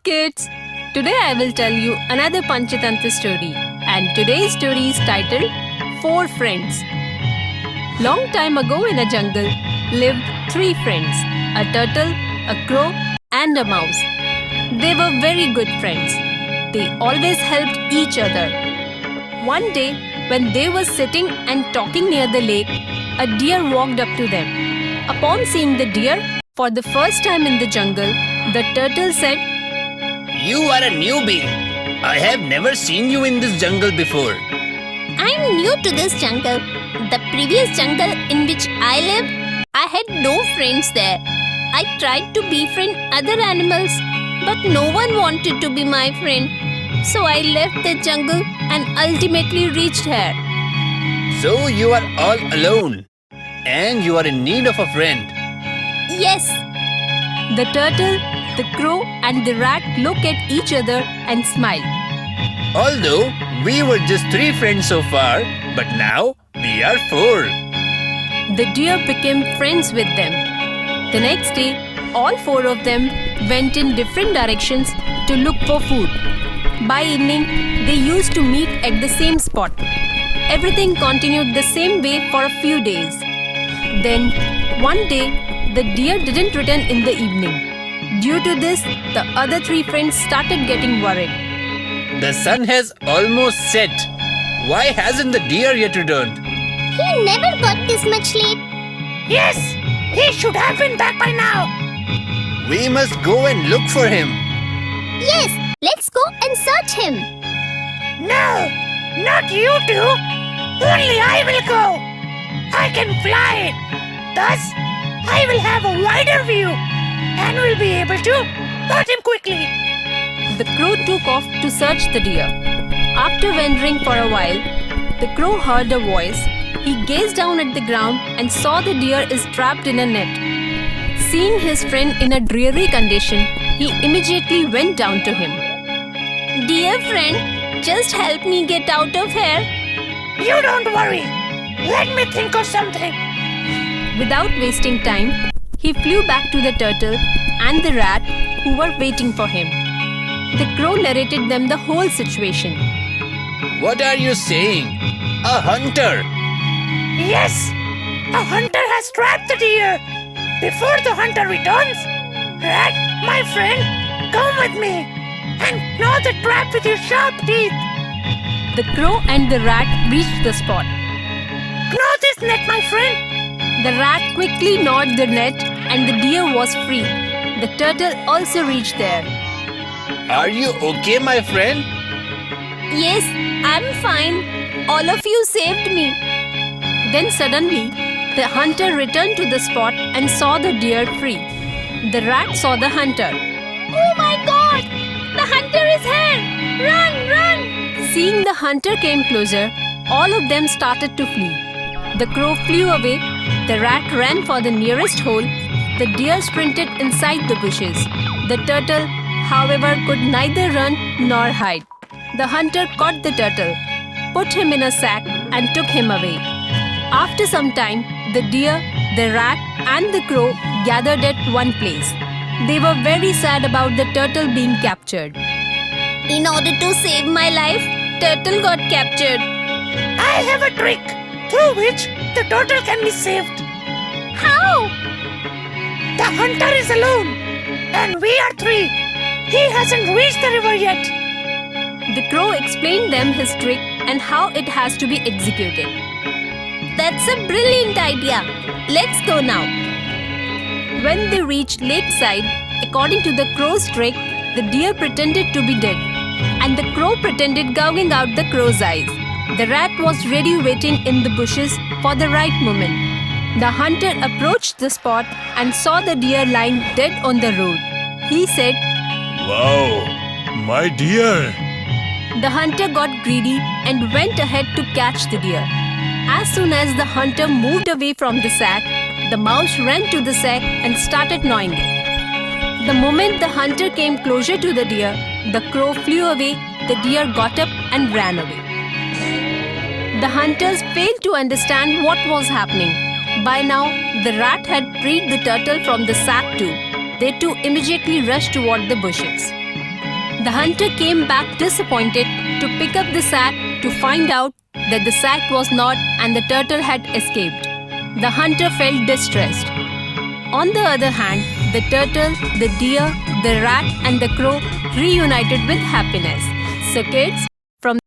kids! Today I will tell you another Panchatantra story, and today's story is titled Four Friends. Long time ago in a jungle lived three friends, a turtle, a crow and a mouse. They were very good friends. They always helped each other. One day when they were sitting and talking near the lake, a deer walked up to them. Upon seeing the deer for the first time in the jungle, the turtle said, "You are a newbie. I have never seen you in this jungle before." I'm new to this jungle. The previous jungle in which I lived, I had no friends there. I tried to befriend other animals, but no one wanted to be my friend. So I left the jungle and ultimately reached here. So you are all alone and you are in need of a friend. Yes, the turtle, the crow and the rat look at each other and smile. Although we were just three friends so far, but now we are four. The deer became friends with them. The next day, all four of them went in different directions to look for food. By evening, they used to meet at the same spot. Everything continued the same way for a few days. Then, one day, the deer didn't return in the evening. Due to this, the other three friends started getting worried. The sun has almost set. Why hasn't the deer yet returned? he never got this much late. Yes, he should have been back by now. We must go and look for him. Yes, let's go and search him. No, not you two. Only I will go. I can fly. Thus, I will have a wider view and will be able to spot him quickly. The crow took off to search the deer. After wandering for a while, the crow heard a voice. He gazed down at the ground and saw the deer is trapped in a net. Seeing his friend in a dreary condition, he immediately went down to him. Dear friend, just help me get out of here. You don't worry. Let me think of something. Without wasting time, he flew back to the turtle and the rat who were waiting for him. The crow narrated them the whole situation. What are you saying? A hunter! Yes, a hunter has trapped the deer. Before the hunter returns, Rat, my friend, come with me and gnaw the trap with your sharp teeth. The crow and the rat reached the spot. Gnaw this net, my friend. The rat quickly gnawed the net and the deer was free. The turtle also reached there. Are you okay, my friend? Yes, I'm fine. All of you saved me. Then suddenly, the hunter returned to the spot and saw the deer free. The rat saw the hunter. Oh my God! The hunter is here! Run, run! Seeing the hunter came closer, all of them started to flee. The crow flew away, the rat ran for the nearest hole, the deer sprinted inside the bushes. The turtle, however, could neither run nor hide. The hunter caught the turtle, put him in a sack and took him away. After some time, the deer, the rat and the crow gathered at one place. They were very sad about the turtle being captured. In order to save my life, turtle got captured. I have a trick through which the turtle can be saved. How? The hunter is alone and we are three. He hasn't reached the river yet. The crow explained them his trick and how it has to be executed. That's a brilliant idea. Let's go now. When they reached lakeside, according to the crow's trick, the deer pretended to be dead, and the crow pretended gouging out the crow's eyes. The rat was ready waiting in the bushes for the right moment. The hunter approached the spot and saw the deer lying dead on the road. He said, "Wow, my dear!" The hunter got greedy and went ahead to catch the deer. As soon as the hunter moved away from the sack, the mouse ran to the sack and started gnawing it. The moment the hunter came closer to the deer, the crow flew away, the deer got up and ran away. The hunters failed to understand what was happening. By now, the rat had freed the turtle from the sack too. They too immediately rushed toward the bushes. The hunter came back disappointed to pick up the sack to find out that the sack was not and the turtle had escaped. The hunter felt distressed. On the other hand, the turtle, the deer, the rat, and the crow reunited with happiness. So, kids,